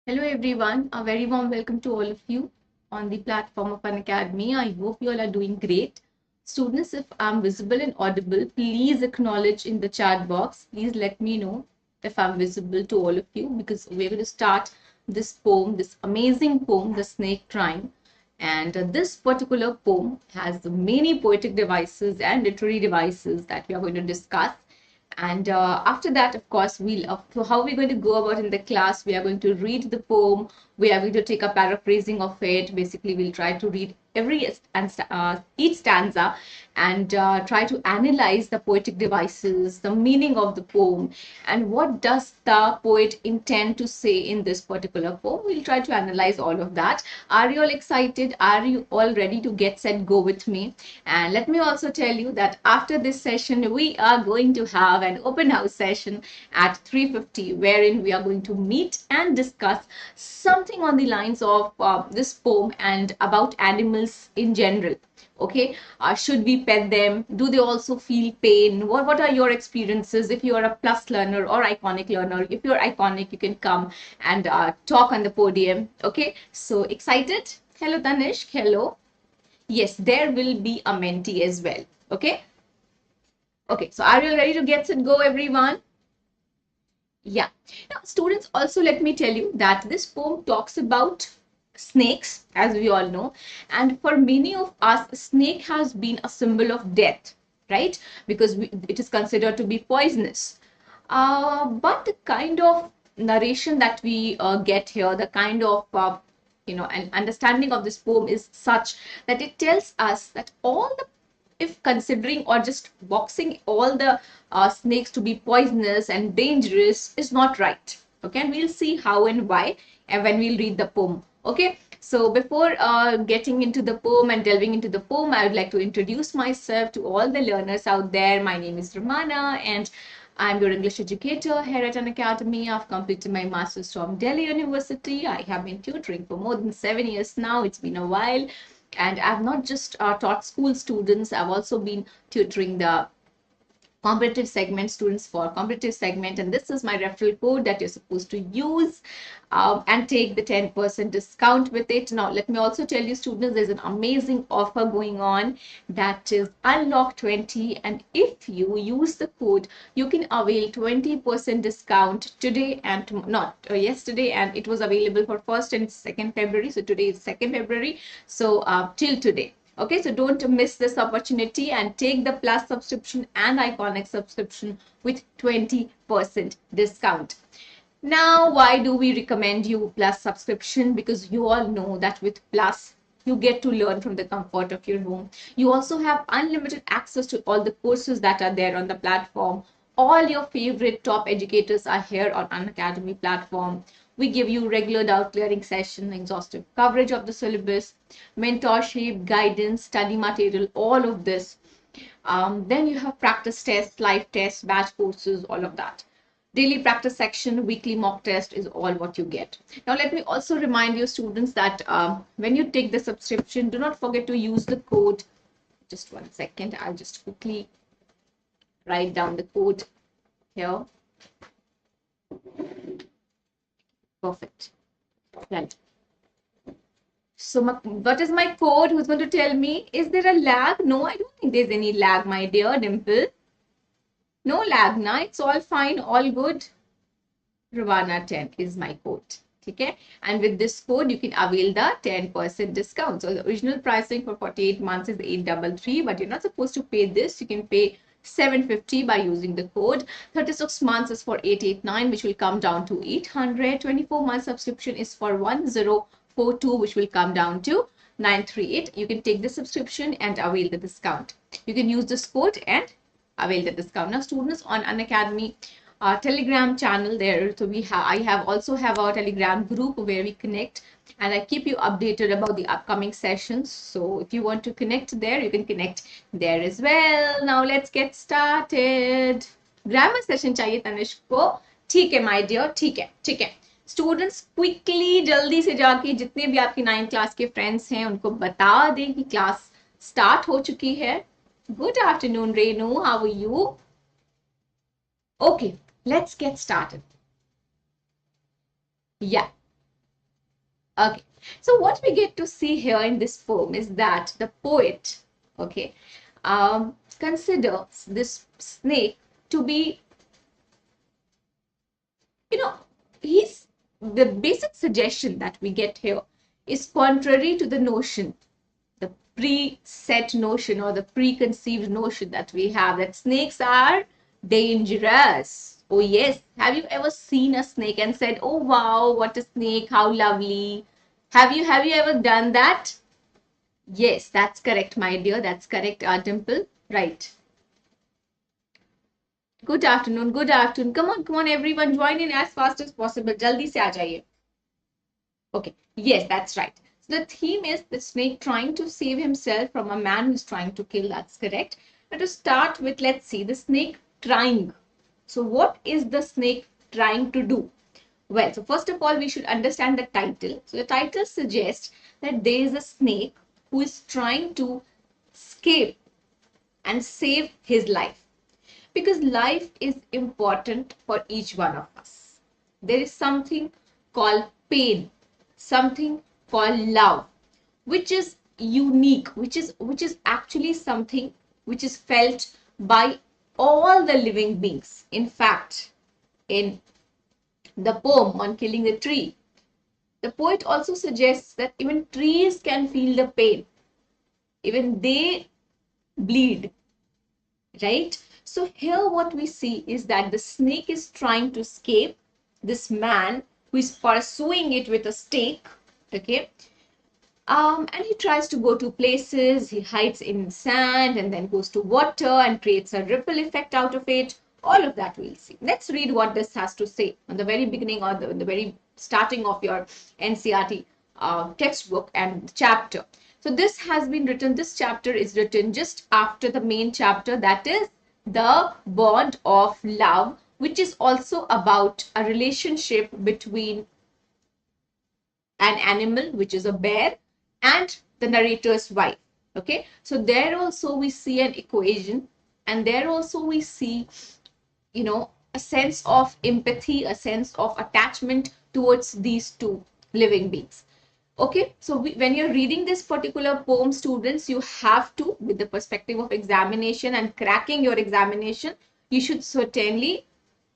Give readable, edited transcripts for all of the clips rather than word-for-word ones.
Hello everyone, a very warm welcome to all of you on the platform of Unacademy. I hope you all are doing great. Students, if I'm visible and audible, please acknowledge in the chat box. Please let me know if I'm visible to all of you because we're going to start this poem, this amazing poem, The Snake Crime. And this particular poem has many poetic devices and literary devices that we are going to discuss. And after that, of course, so how we're going to go about in the class, we are going to read the poem, we are going to take a paraphrasing of it. Basically, we'll try to read each stanza and try to analyze the poetic devices, the meaning of the poem, and what does the poet intend to say in this particular poem. We'll try to analyze all of that. Are you all excited? Are you all ready to get set go with me? And let me also tell you that after this session, we are going to have an open house session at 3:50, wherein we are going to meet and discuss something on the lines of this poem and about animals in general. Okay, should we pet them? Do they also feel pain? What are your experiences? If you are a plus learner or iconic learner, if you're iconic, you can come and talk on the podium. Okay, so excited? Hello, Tanishk. Hello. Yes, there will be a menti as well. Okay. Okay, so are you ready to get set go, everyone? Yeah. Now, students, also let me tell you that this poem talks about snakes, as we all know. And for many of us, a snake has been a symbol of death, right? Because it is considered to be poisonous. But the kind of narration that we get here, the kind of an understanding of this poem is such that it tells us that all the if considering or just boxing all the snakes to be poisonous and dangerous is not right. Okay, and we'll see how and why and when we'll read the poem. Okay, so before getting into the poem and delving into the poem, I would like to introduce myself to all the learners out there. My name is Rumana and I'm your English educator here at Unacademy. I've completed my master's from Delhi University. I have been tutoring for more than 7 years now. It's been a while. And I've not just taught school students, I've also been tutoring the competitive segment students for competitive segment, and this is my referral code that you're supposed to use and take the 10% discount with it. Now let me also tell you students, there's an amazing offer going on that is unlock 20, and if you use the code you can avail 20% discount today and not yesterday, and it was available for 1st and 2nd February, so today is 2nd February, so till today. Okay, so don't miss this opportunity and take the plus subscription and iconic subscription with 20% discount. Now, why do we recommend you plus subscription? Because you all know that with plus, you get to learn from the comfort of your home. You also have unlimited access to all the courses that are there on the platform. All your favorite top educators are here on Unacademy platform. We give you regular doubt clearing session, exhaustive coverage of the syllabus, mentorship, guidance, study material, all of this. Then you have practice tests, live tests, batch courses, all of that. Daily practice section, weekly mock test is all what you get. Now, let me also remind you students that when you take the subscription, do not forget to use the code. Just 1 second, I'll just quickly write down the code here. Perfect. Right. So what is my code? Who's going to tell me? Is there a lag? No, I don't think there's any lag, my dear Dimple. No lag, na? It's all fine, all good. Rumana 10 is my code. Okay, and with this code you can avail the 10% discount. So the original pricing for 48 months is 833, but you're not supposed to pay this. You can pay 750 by using the code. 36 months is for 889, which will come down to 800. 24 month subscription is for 1042, which will come down to 938. You can take the subscription and avail the discount. You can use this code and avail the discount. Now students, on Unacademy Telegram channel there, so I also have a Telegram group where we connect and I keep you updated about the upcoming sessions. So if you want to connect there, you can connect there as well. Now let's get started. Grammar session चाहिए तनिष्क को? ठीक है my dear, ठीक है students quickly जल्दी से जाके जितने भी आपकी 9th क्लास के फ्रेंड्स हैं उनको बता दें कि क्लास स्टार्ट हो चुकी है. Good afternoon, Renu. How are you? Okay, let's get started. Yeah. Okay, so what we get to see here in this poem is that the poet, okay, considers this snake to be, you know, he's the basic suggestion that we get here is contrary to the notion, the preset notion or the preconceived notion that we have that snakes are dangerous. Oh yes, have you ever seen a snake and said, "Oh wow, what a snake, how lovely." Have you ever done that? Yes, that's correct, my dear. That's correct, Dimple. Right. Good afternoon. Good afternoon. Come on, everyone. Join in as fast as possible. Jaldi se aa jaiye. Okay. Yes, that's right. So the theme is the snake trying to save himself from a man who's trying to kill. That's correct. Now to start with, let's see the snake trying. So what is the snake trying to do? Well, so first of all, we should understand the title. So the title suggests that there is a snake who is trying to escape and save his life. Because life is important for each one of us. There is something called pain, something called love, which is unique, which is actually something which is felt by all the living beings. In fact, in the poem on killing the tree, the poet also suggests that even trees can feel the pain, even they bleed, right? So here what we see is that the snake is trying to escape this man who is pursuing it with a stake, okay? And he tries to go to places, he hides in sand and then goes to water and creates a ripple effect out of it. All of that we'll see. Let's read what this has to say on the very beginning or the very starting of your NCERT textbook and chapter. So this has been written, this chapter is written just after the main chapter, that is the bond of love, which is also about a relationship between an animal, which is a bear, and the narrator's wife. Okay, so there also we see an equation, and there also we see, a sense of empathy, a sense of attachment towards these two living beings. Okay, so when you're reading this particular poem, students, you have to, with the perspective of examination and cracking your examination, you should certainly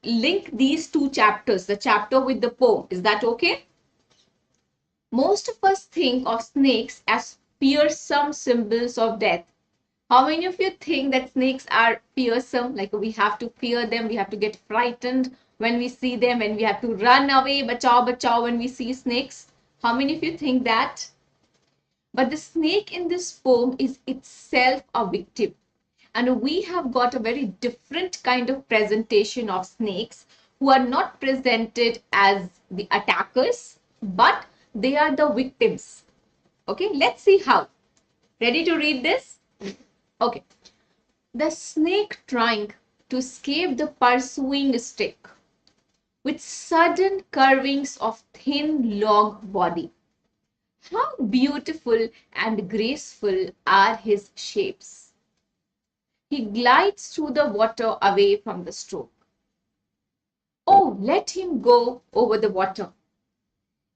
link these two chapters, the chapter with the poem. Is that okay? Most of us think of snakes as fearsome symbols of death. How many of you think that snakes are fearsome? Like we have to fear them, we have to get frightened when we see them, when we have to run away, bachao, bachao, when we see snakes? How many of you think that? But the snake in this poem is itself a victim. And we have got a very different kind of presentation of snakes who are not presented as the attackers, but they are the victims. Okay, let's see how. Ready to read this? Okay. The snake trying to escape the pursuing stick with sudden curvings of thin log body. How beautiful and graceful are his shapes. He glides through the water away from the stroke. Oh, let him go over the water,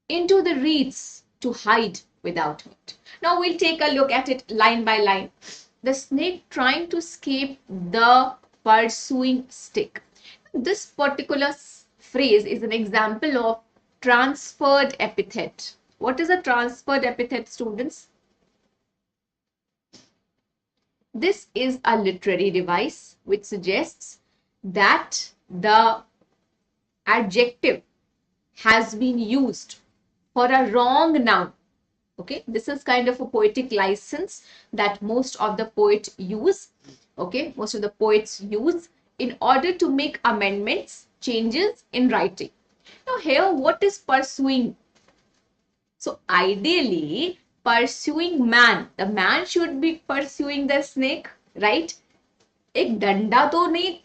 into the reeds to hide without hurt. Now we'll take a look at it line by line. The snake trying to escape the pursuing stick. This particular phrase is an example of transferred epithet. What is a transferred epithet, students? This is a literary device which suggests that the adjective has been used for a wrong noun. Okay, this is kind of a poetic license that most of the poets use. Okay, most of the poets use in order to make amendments, changes in writing. Now here, what is pursuing? So ideally, pursuing man, the man should be pursuing the snake, right? एक डंडा तो नहीं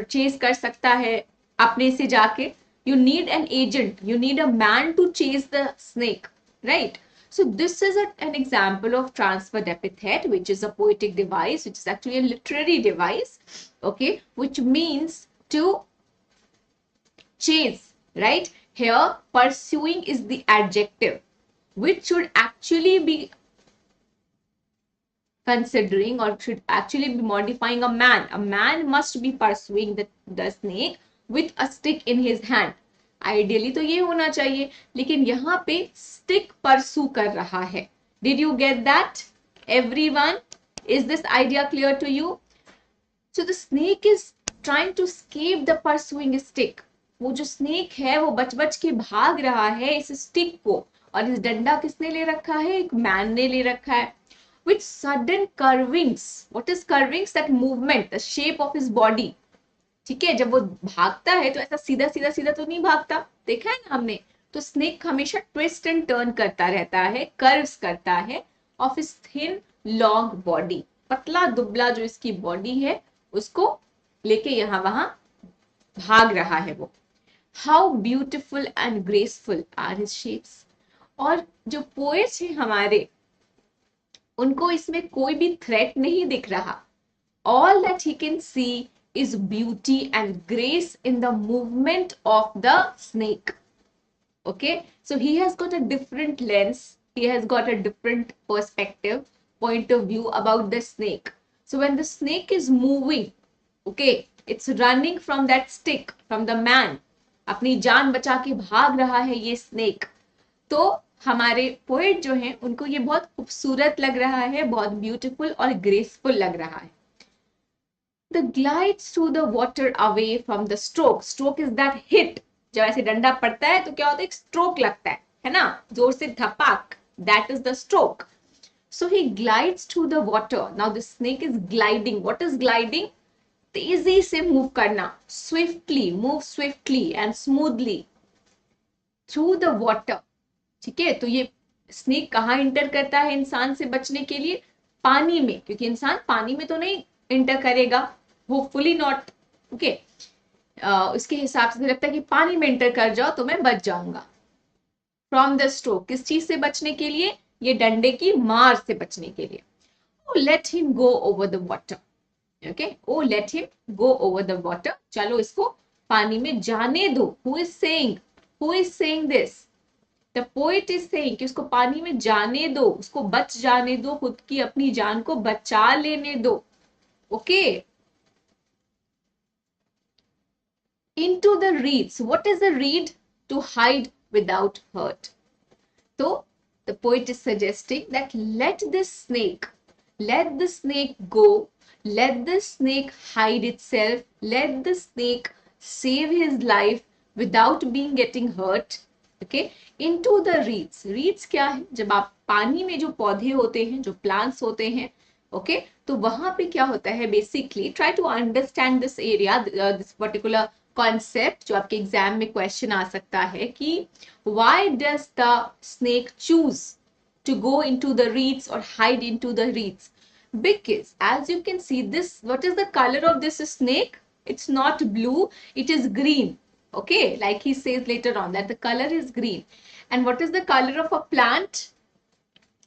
chase कर सकता है अपने से जाके. You need an agent, you need a man to chase the snake, right? So this is an example of transferred epithet, which is a poetic device, which is actually a literary device, okay, which means to chase, right? Here, pursuing is the adjective, which should actually be considering or should actually be modifying a man. A man must be pursuing the snake with a stick in his hand. Ideally तो ये होना चाहिए, लेकिन यहाँ पे stick pursue कर रहा है. Did you get that? Everyone, is this idea clear to you? So the snake is trying to escape the pursuing stick. वो जो snake है वो बच बच के भाग रहा है इस stick को, और इस डंडा किसने ले रखा है? एक man ने ले रखा है. With sudden curvings. What is curvings? That movement, the shape of his body. ठीक है, जब वो भागता है तो ऐसा सीधा सीधा सीधा तो नहीं भागता, देखा है ना हमने. तो स्नेक हमेशा ट्विस्ट एंड टर्न करता रहता है, कर्व्स करता है of his thin long body. पतला दुबला जो इसकी बॉडी है उसको लेके यहां वहां भाग रहा है वो. How beautiful and graceful are his shapes. और जो पोएट्स हैं हमारे, उनको इसमें कोई भी थ्रेट नहीं दिख रहा. All that he can see is beauty and grace in the movement of the snake. Okay, so he has got a different lens, he has got a different perspective, point of view about the snake. So when the snake is moving, okay, it's running from that stick, from the man, अपनी जान बचा के भाग रहा है ये snake. तो हमारे पोएट जो हैं उनको ये बहुत खूबसूरत लग रहा है, बहुत ब्यूटीफुल और ग्रेसफुल लग रहा है. The glides through the water away from the stroke. Stroke is that hit. जब ऐसे डंडा पड़ता है तो क्या होता है? एक स्ट्रोक लगता है ना, जोर से धपाक. That is the stroke. So he glides through the water. Now the snake is gliding. What is gliding? तेजी से मूव करना. Swiftly, move swiftly and smoothly through the water. ठीक है, तो ये स्नेक कहाँ इंटर करता है इंसान से बचने के लिए? पानी में, क्योंकि इंसान पानी में तो नहीं इंटर करेगा, होपफुली नॉट. ओके, उसके हिसाब से लगता है कि पानी में इंटर कर जाओ तो मैं बच जाऊंगा. फ्रॉम द स्ट्रोक, किस चीज से बचने के लिए? ये डंडे की मार से बचने के लिए. O let him go over the water. Okay, O let him go over the water. चलो इसको पानी में जाने दो. Who is saying this? The poet is saying कि उसको पानी में जाने दो, उसको बच जाने दो, खुद की अपनी जान को बचा लेने दो. Okay. Into the reeds. What is the reed? To hide without hurt. So the poet is suggesting that let the snake go, let the snake hide itself, let the snake save his life without being getting hurt. Okay, into the reeds. Reeds क्या है? जब आप पानी में जो पौधे होते हैं, जो plants होते हैं, okay, तो वहां पे क्या होता है? Basically, try to understand this area, this particular concept जो आपके एग्जाम में क्वेश्चन आ सकता है कि why does the snake choose to go into the reeds or hide into the reeds? Because as you can see this, what is the color of this snake? It's not blue, it is green. Okay, like he says later on that the color is green. And what is the color of a plant?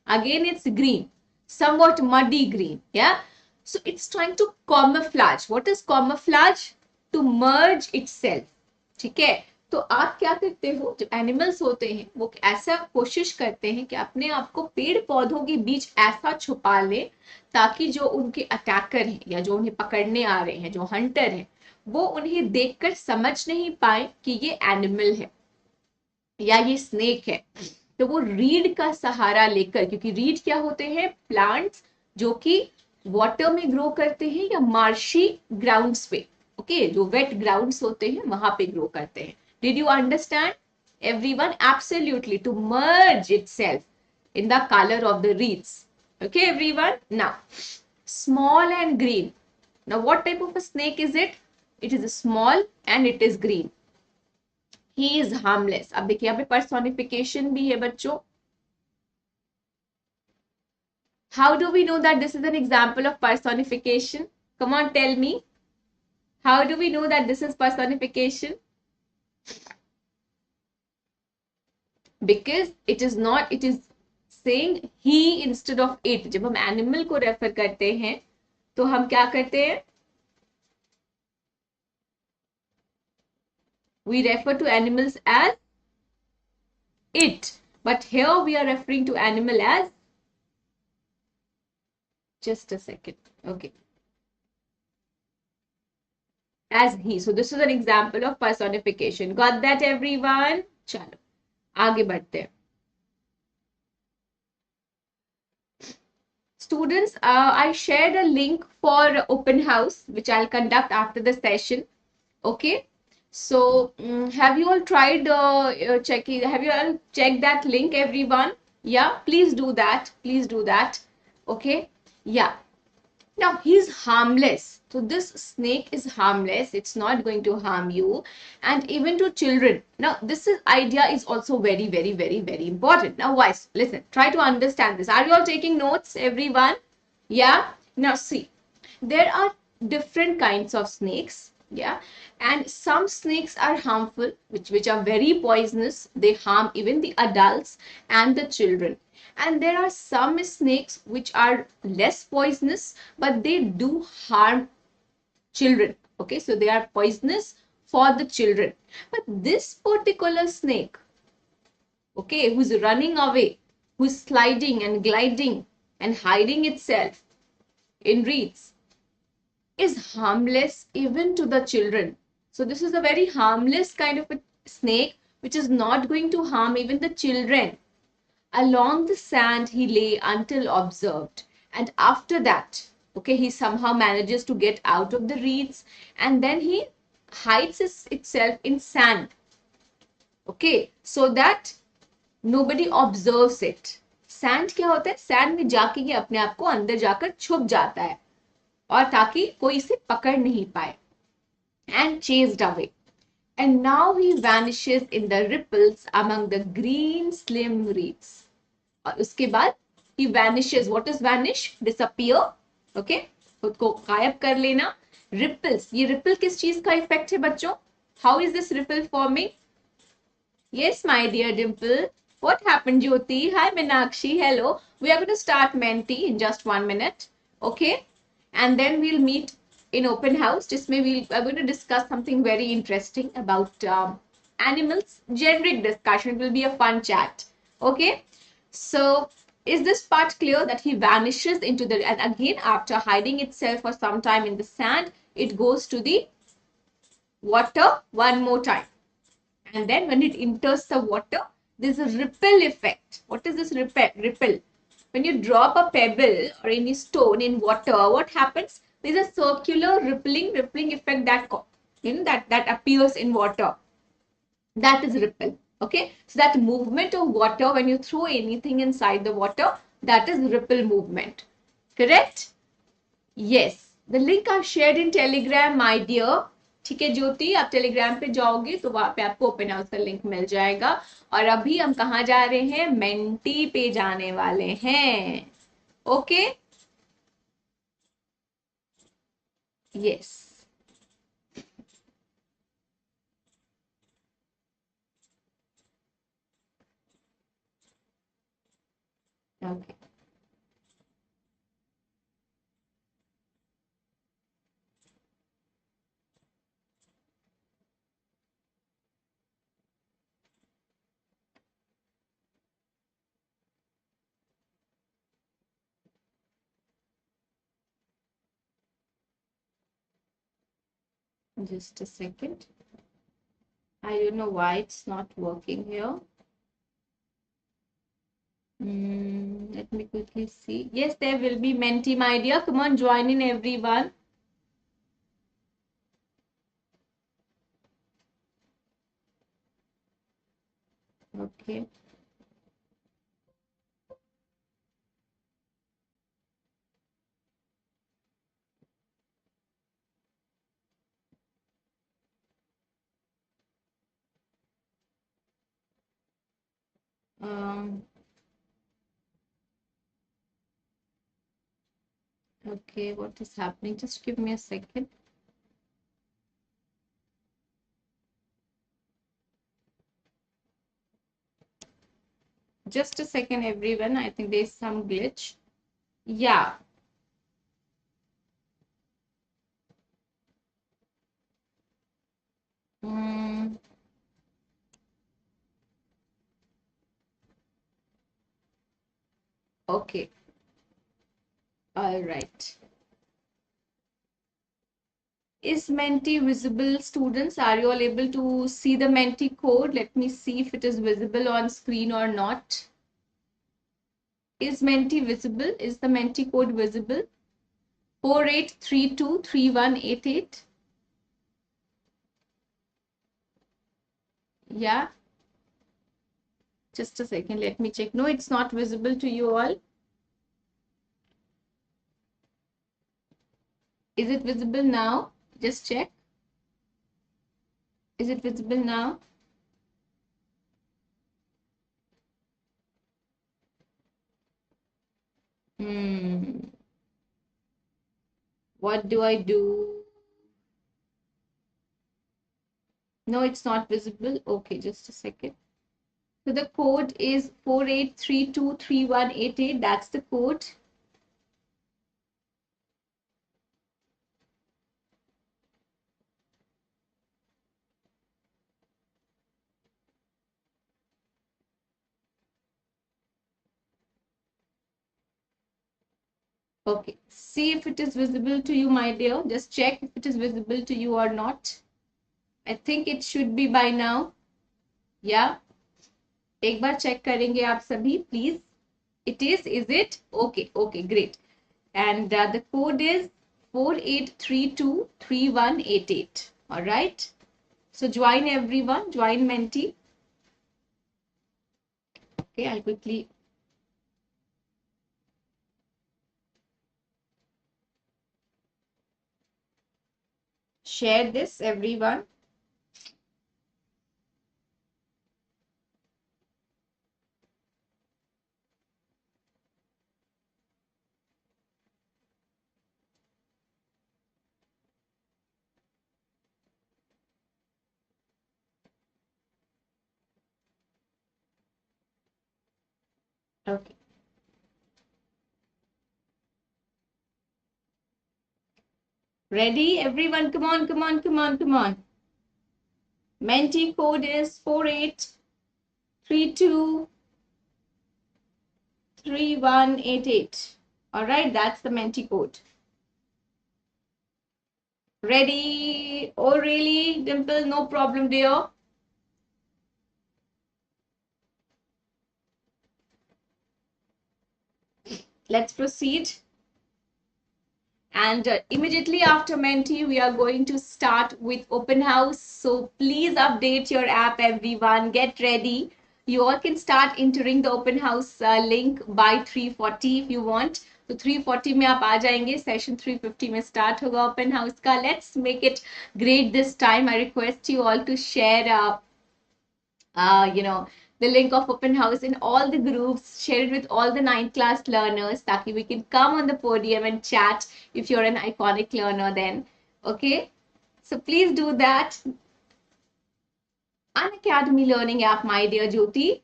Again, it's green, somewhat muddy green. Yeah, so it's trying to camouflage. What is camouflage? To merge itself. ठीक है, तो आप क्या करते हो? जो animals होते हैं वो ऐसा कोशिश करते हैं कि अपने आप को पेड़ पौधों के बीच ऐसा छुपा ले ताकि जो उनके अटैकर हैं या जो उन्हें पकड़ने आ रहे हैं, जो हंटर हैं, वो उन्हें देखकर समझ नहीं पाए कि ये एनिमल है या ये स्नेक है. तो वो रीड का सहारा लेकर, क्योंकि रीड क्या होते हैं? प्लांट्स जो कि वाटर में ग्रो करते हैं या मार्शी ग्राउंड्स पे. ओके, जो वेट ग्राउंड्स होते हैं वहां पे ग्रो करते हैं. Did you understand everyone? Absolutely, to merge itself in the color of the reeds. Okay, everyone. Now, small and green. Now, what type of a snake is it? It is small and it is green. He is harmless. अब देखिए यहाँ पे personification भी है बच्चों. How do we know that this is an example of personification? Come on, tell me. How do we know that this is personification? Because it is not, it is saying he instead of it. जब हम animal को refer करते हैं तो हम क्या करते हैं? We refer to animals as it. But here we are referring to animal as, just a second. Okay. As he. So this is an example of personification. Got that, everyone? Chalo. आगे बढ़ते हैं. Students, I shared a link for open house, which I'll conduct after the session. Okay. So, have you all tried checking? Have you all checked that link, everyone? Yeah, please do that. Please do that. Okay. Yeah. Now, he's harmless. So, this snake is harmless. It's not going to harm you. And even to children. Now, this idea is also very, very, very, very important. Now, guys, listen, try to understand this. Are you all taking notes, everyone? Yeah. Now, see, there are different kinds of snakes. Yeah. And some snakes are harmful, which are very poisonous. They harm even the adults and the children. And there are some snakes which are less poisonous, but they do harm children. Okay, so they are poisonous for the children. But this particular snake, okay, who's running away, who's sliding and gliding and hiding itself in reeds, is harmless even to the children. So this is a very harmless kind of a snake which is not going to harm even the children. Along the sand he lay until observed, and after that, okay, he somehow manages to get out of the reeds, and then he hides itself in sand, okay, so that nobody observes it. Sand क्या होता है? Sand में जाके ये अपने आप को अंदर जाकर छुप जाता है और ताकि कोई इसे पकड़ नहीं पाए. And chased away. And now he vanishes in the ripples among the green slim reeds. और उसके बाद he vanishes. What is vanish? Disappear. Okay? खुद को गायब कर लेना. Ripples. ये ripple किस चीज का इफेक्ट है बच्चों? How is this ripple forming? Yes, my dear Dimple. What happened, Jyoti? Hi, Meenakshi. Hello. We are going to start Menti in just 1 minute. Okay? And then we'll meet in open house. Just maybe we are going to discuss something very interesting about animals. Generic discussion. It will be a fun chat. Okay? So, is this part clear that he vanishes into the, and again, after hiding itself for some time in the sand, it goes to the water one more time. And then when it enters the water, there's a ripple effect. What is this ripple? When you drop a pebble or any stone in water, what happens? There's a circular rippling effect that that appears in water. That is ripple. Okay, so that movement of water when you throw anything inside the water, that is ripple movement. Correct? Yes. The link I've shared in Telegram, my dear. ठीक है ज्योति, आप Telegram पे जाओगे तो वहां पे आपको open house का लिंक मिल जाएगा. और अभी हम कहाँ जा रहे हैं? मेंटी पे जाने वाले हैं. Okay, yes. Okay, just a second. I don't know why it's not working here. Let me quickly see. Yes, there will be Menti, my dear. Come on, join in, everyone. Okay. Okay, what is happening? Just give me a second. Just a second, everyone. I think there's some glitch. Yeah. Okay. All right. Is menti visible, students? Are you all able to see the menti code? Let me see if it is visible on screen or not. Is menti visible? Is the menti code visible? 48323188. Yeah. Just a second. Let me check. No, it's not visible to you all. Is it visible now? Just check. Is it visible now? What do I do? No, it's not visible. Okay, just a second. So the code is 48323188. That's the code. Okay, see if it is visible to you, my dear. Just check if it is visible to you or not. I think it should be by now. Yeah. एक बार check करेंगे आप सभी, please. It is it? Okay, okay, great. And the code is 48323188. All right. So join everyone, join Menti. Okay, I'll quickly share this, everyone. Okay. Ready? Everyone, come on, come on, come on, come on. Menti code is 48323188. All right, that's the Menti code. Ready? Oh, really, Dimple? No problem, dear. Let's proceed. And immediately after Menti, we are going to start with open house. So please update your app, everyone. Get ready. You all can start entering the open house link by 3:40 if you want. So 3:40 में आप आ जाएंगे. Session 3:50 में start होगा open house का. Let's make it great this time. I request you all to share the link of open house in all the groups, share it with all the 9th class learners, that we can come on the podium and chat if you're an iconic learner then. Okay, so please do that. Unacademy learning app, my dear Jyoti.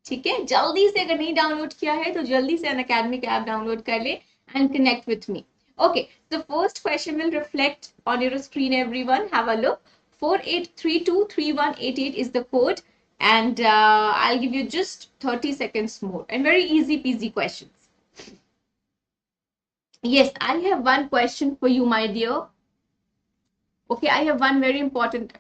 ठीक है, जल्दी से अगर नहीं download किया है तो जल्दी से Unacademy का ऐप डाउनलोड कर ले and connect with me. Okay, the first question will reflect on your screen, everyone. Have a look. 48323188 is the code, and I'll give you just 30 seconds more, and very easy peasy questions. Yes, I have one question for you, my dear. Okay, I have one very important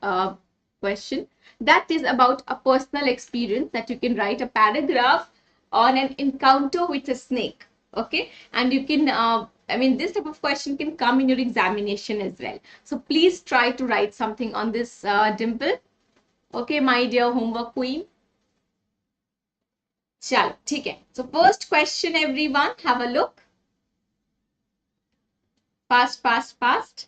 question that is about a personal experience, that you can write a paragraph on an encounter with a snake. Okay, and you can this type of question can come in your examination as well. So please try to write something on this, Dimple. Okay, my dear homework queen. Chalo, ठीक है. So first question, everyone, have a look. Fast, fast, fast.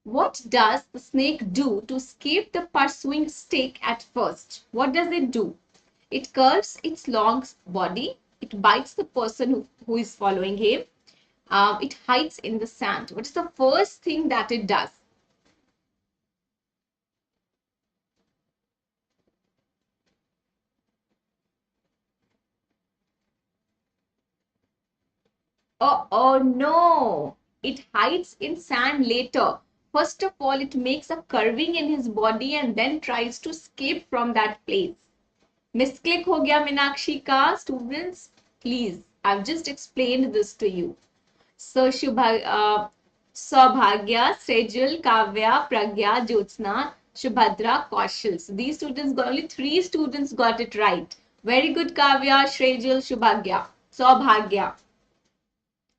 What does the snake do to escape the pursuing snake at first? What does it do? It curves its long body. It bites the person who is following him. It hides in the sand. What is the first thing that it does? Oh no! It hides in sand later. First of all, it makes a curving in his body and then tries to escape from that place. Misclick हो गया मीनाक्षी का, students. Please, I've just explained this to you. So, Saubhagya, Sejal, Kavya, Pragya, Jyotsna, Shubhadra, Kaushal. So, these students got only 3 students got it right. Very good, Kavya, Shrejal, Shubhagya, Saubhagya.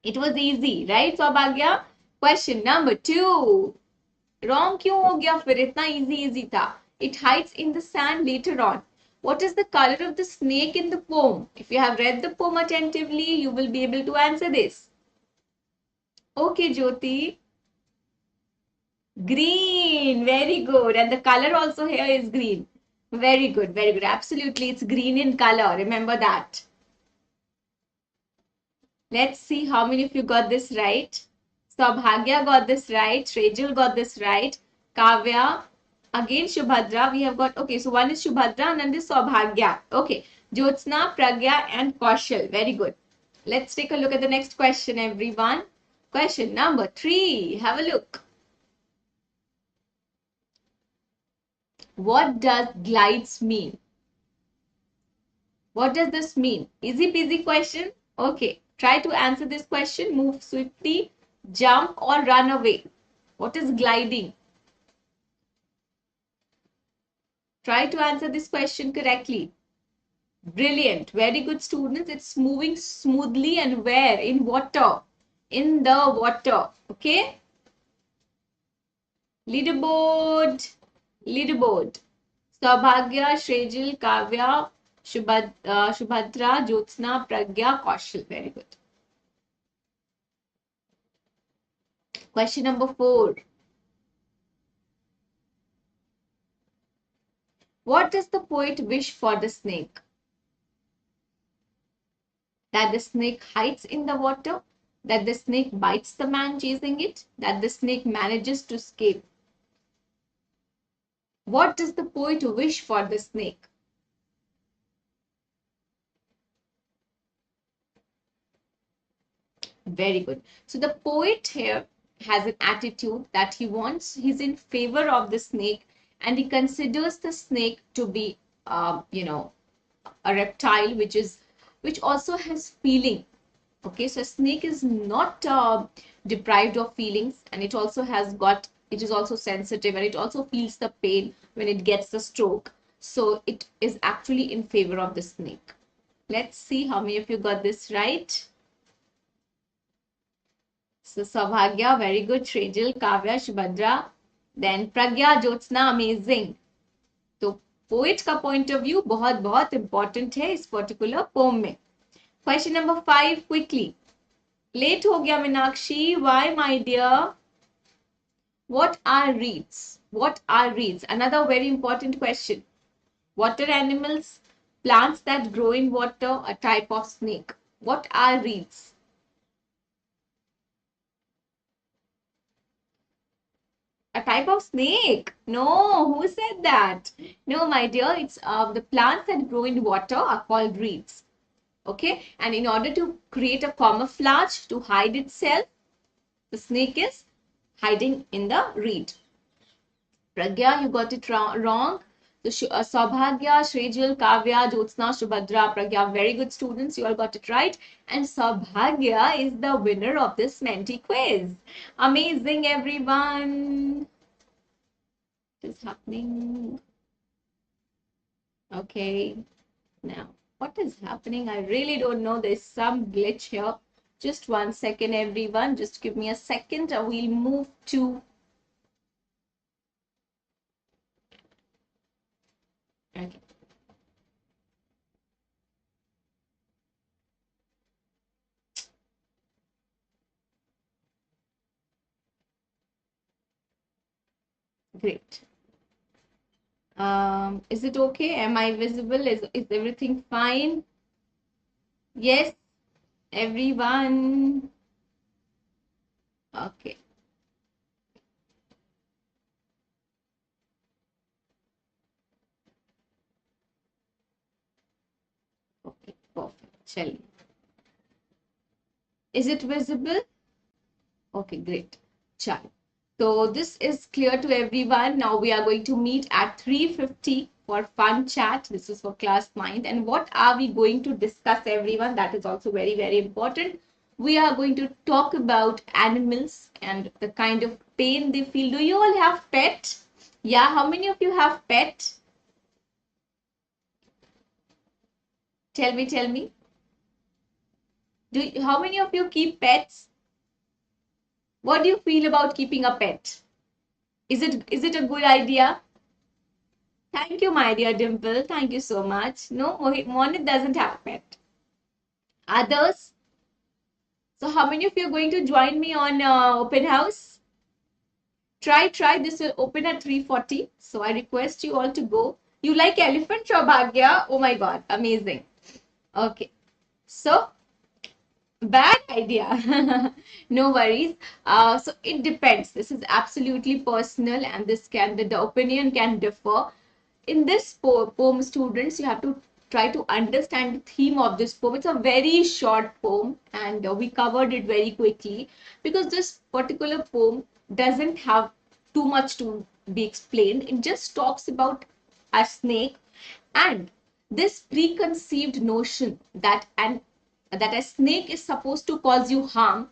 It was easy, right, Saubhagya? Question number 2. Wrong क्यों हो गया फिर? इतना easy था. It hides in the sand later on. What is the color of the snake in the poem? If you have read the poem attentively, you will be able to answer this. Okay, Jyoti. Green. Very good. And the color also here is green. Very good. Very good. Absolutely. It's green in color. Remember that. Let's see how many of you got this right. Saubhagya got this right. Shrejal got this right. Kavya. Again, Shubhadra. We have got, okay, so one is Shubhadra and then is Saubhagya. Okay. Jyotsna, Pragya and Kaushal. Very good. Let's take a look at the next question, everyone. Question number 3. Have a look. What does glides mean? What does this mean? Easy peasy question. Okay. Try to answer this question. Move swiftly, jump or run away. What is gliding? Try to answer this question correctly. Brilliant. Very good, students. It's moving smoothly and where? In water. In the water. Okay. Leaderboard. Leaderboard. Saubhagya, Shrejal, Kavya, Shubhadra, Jyotsna, Pragya, Kaushal. Very good. Question number 4. What does the poet wish for the snake? That the snake hides in the water? That the snake bites the man chasing it? That the snake manages to escape? What does the poet wish for the snake? Very good. So the poet here has an attitude that he's in favor of the snake and he considers the snake to be, a reptile which also has feeling. Okay, so a snake is not deprived of feelings, and it is also sensitive, and it also feels the pain when it gets the stroke. So it is actually in favor of the snake. Let's see how many of you got this right. So Saubhagya, very good. Shrejal, Kavya, Shubhadra, then Pragya, Jyotsna, amazing. तो poet का point of view बहुत बहुत important है इस particular poem में. Question number 5 quickly. Late हो गया Meenakshi. Why my dear? What are reeds? What are reeds? Another very important question. Water animals, plants that grow in water, a type of snake. What are reeds? A type of snake? No, who said that? No, my dear, it's the plants that grow in water are called reeds. Okay, and in order to create a camouflage to hide itself, the snake is hiding in the reed. Pragya, you got it wrong. So Saubhagya, Shrejal, Kavya, Jyotsna, Shubhadra, Pragya, very good students. You all got it right. And Saubhagya is the winner of this menti quiz. Amazing, everyone. What is happening? Okay. Now, what is happening? I really don't know. There's some glitch here. Just 1 second, everyone. Just give me a second. We'll move to... Okay. Great. Is it okay? Am I visible? Is everything fine? Yes, everyone. Okay. Okay, perfect. Chali. Is it visible? Okay, great. Chalo. So this is clear to everyone. Now we are going to meet at 3:50 for fun chat. This is for class 9th. And what are we going to discuss, everyone? That is also very, very important. We are going to talk about animals and the kind of pain they feel. Do you all have pet? Yeah, how many of you have pet? Tell me, tell me. How many of you keep pets? What do you feel about keeping a pet? Is it a good idea? Thank you, my dear Dimple. Thank you so much. No, Monit doesn't have a pet. Others? So how many of you are going to join me on open house? Try. This will open at 3:40. So I request you all to go. You like elephant, Saubhagya? Oh my God, amazing. Okay. So bad idea. No worries. So it depends. This is absolutely personal, and the opinion can differ. In this poem, students, you have to try to understand the theme of this poem. It's a very short poem, and we covered it very quickly because this particular poem doesn't have too much to be explained. It just talks about a snake and this preconceived notion that a snake is supposed to cause you harm.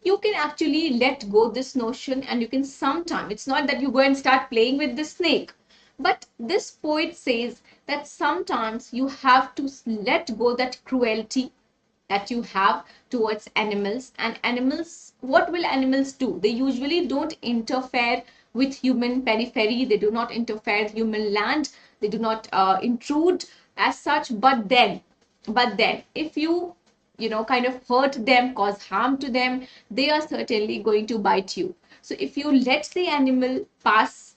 You can actually let go this notion, and you can sometime, it's not that you go and start playing with the snake, but this poet says that sometimes you have to let go that cruelty that you have towards animals. And animals, what will animals do? They usually don't interfere with human periphery, they do not interfere with human land, they do not intrude as such. But then if you kind of hurt them, cause harm to them, they are certainly going to bite you. So if you let the animal pass,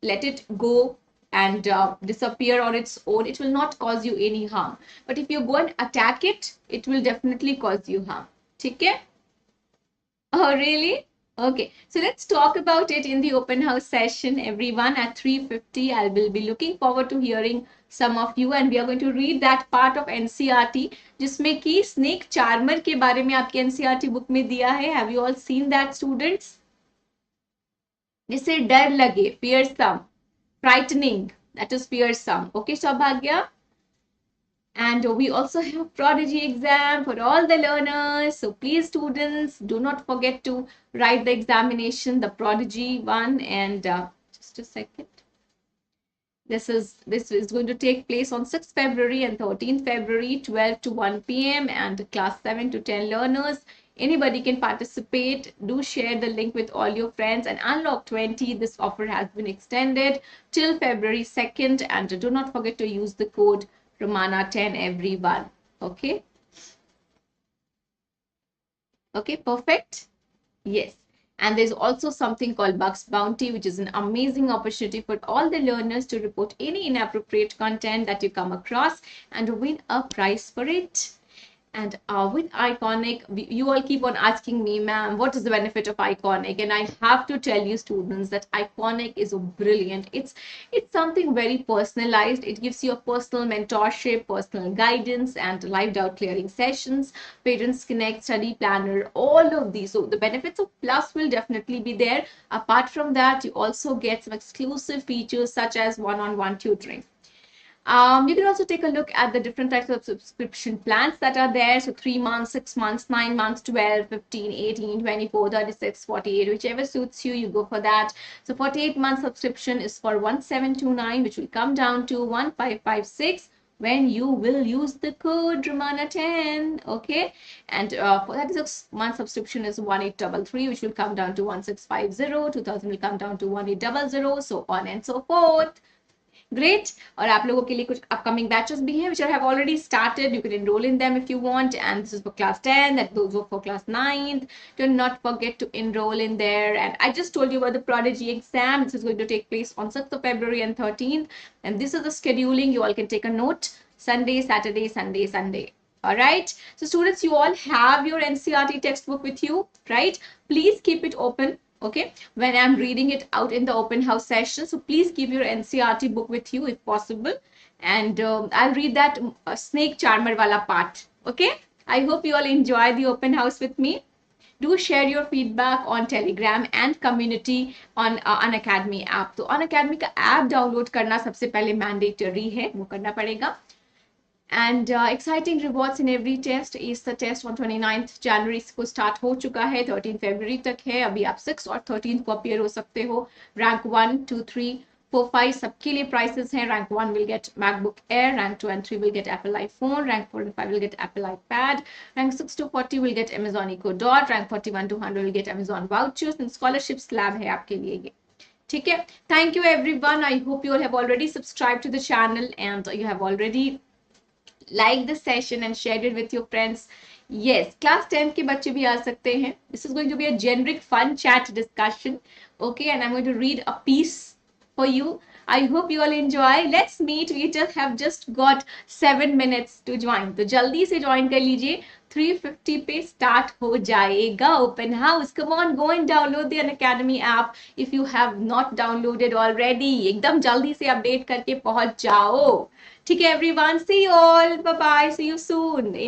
let it go and disappear on its own, it will not cause you any harm. But if you go and attack it, it will definitely cause you harm. Okay? Oh, really? Okay, so let's talk about it in the open house session, everyone, at 3:50. I will be looking forward to hearing some of you, and we are going to read that part of NCERT जिसमें कि snake charmer के बारे में आपकी NCERT book में दिया है. Have you all seen that, students? जिसे डर लगे, fearsome, frightening, that is fearsome. Okay, Saubhagya? And we also have prodigy exam for all the learners. So please, students, do not forget to write the examination, the prodigy one. And just a second. This is going to take place on 6th February and 13th February, 12 to 1 p.m. and class 7 to 10 learners. Anybody can participate. Do share the link with all your friends, and unlock 20. This offer has been extended till February 2nd, and do not forget to use the code Rumana 10, everyone. Okay. Okay, perfect. Yes. And there's also something called Bugs Bounty, which is an amazing opportunity for all the learners to report any inappropriate content that you come across and win a prize for it. And with Iconic, you all keep on asking me, ma'am, what is the benefit of Iconic? And I have to tell you, students, that Iconic is brilliant. It's something very personalized. It gives you a personal mentorship, personal guidance, and live doubt clearing sessions, Parents Connect, study planner, all of these. So the benefits of Plus will definitely be there. Apart from that, you also get some exclusive features such as one-on-one tutoring. You can also take a look at the different types of subscription plans that are there. So 3 months, 6 months, 9 months, 12, 15, 18, 24, 36, 48, whichever suits you, you go for that. So 48-month subscription is for 1729, which will come down to 1556 when you will use the code Rumana10. Okay. And for 36-month subscription is 1833, which will come down to 1650. 2000 will come down to 1800, so on and so forth. Great. और आप लोगों के लिए कुछ upcoming batches भी हैं which have already started. You can enroll in them if you want, and this is for class 10, that those are for class 9th. Do not forget to enroll in there. And I just told you about the prodigy exam. This is going to take place on 6th of February and 13th, and this is the scheduling. You all can take a note: Sunday, Saturday, Sunday, Sunday. All right, so students, you all have your NCERT textbook with you, right? Please keep it open. Okay, when I'm reading it out in the open house session, so please keep your NCERT book with you if possible, and I'll read that snake charmer wala part. Okay, I hope you all enjoy the open house with me. Do share your feedback on Telegram and community on Unacademy app. तो Unacademy का app download करना सबसे पहले mandatory है, वो करना पड़ेगा. And exciting rewards in every test. is the test on 29th January को start हो चुका है, 13 February तक है. अभी आप 6 और 13 को appear हो सकते हो. Rank 1, 2, 3, 4, 5 सबके लिए prices हैं. Rank 1 will get MacBook Air, Rank 2 and 3 will get Apple iPhone, Rank 4 and 5 will get Apple iPad, Rank 6 to 40 will get Amazon Echo Dot, Rank 41 to 100 will get Amazon vouchers, and scholarship slab है आपके लिए ये. ठीक है. Thank you everyone. I hope you all have already subscribed to the channel and you have already like the session and shared it with your friends. Yes, class 10th के बच्चे भी आ सकते हैं. This is going to be a generic fun chat discussion. Okay, and I'm going to read a piece for you. I hope you all enjoy. Let's meet. We just got 7 minutes to join. तो जल्दी से join कर लीजिए. 3:50 पे start हो जाएगा open house. Come on, go and download the Unacademy app if you have not downloaded already. एकदम जल्दी से update करके पहुंच जाओ. ठीक है everyone. See you all. Bye bye. See you soon.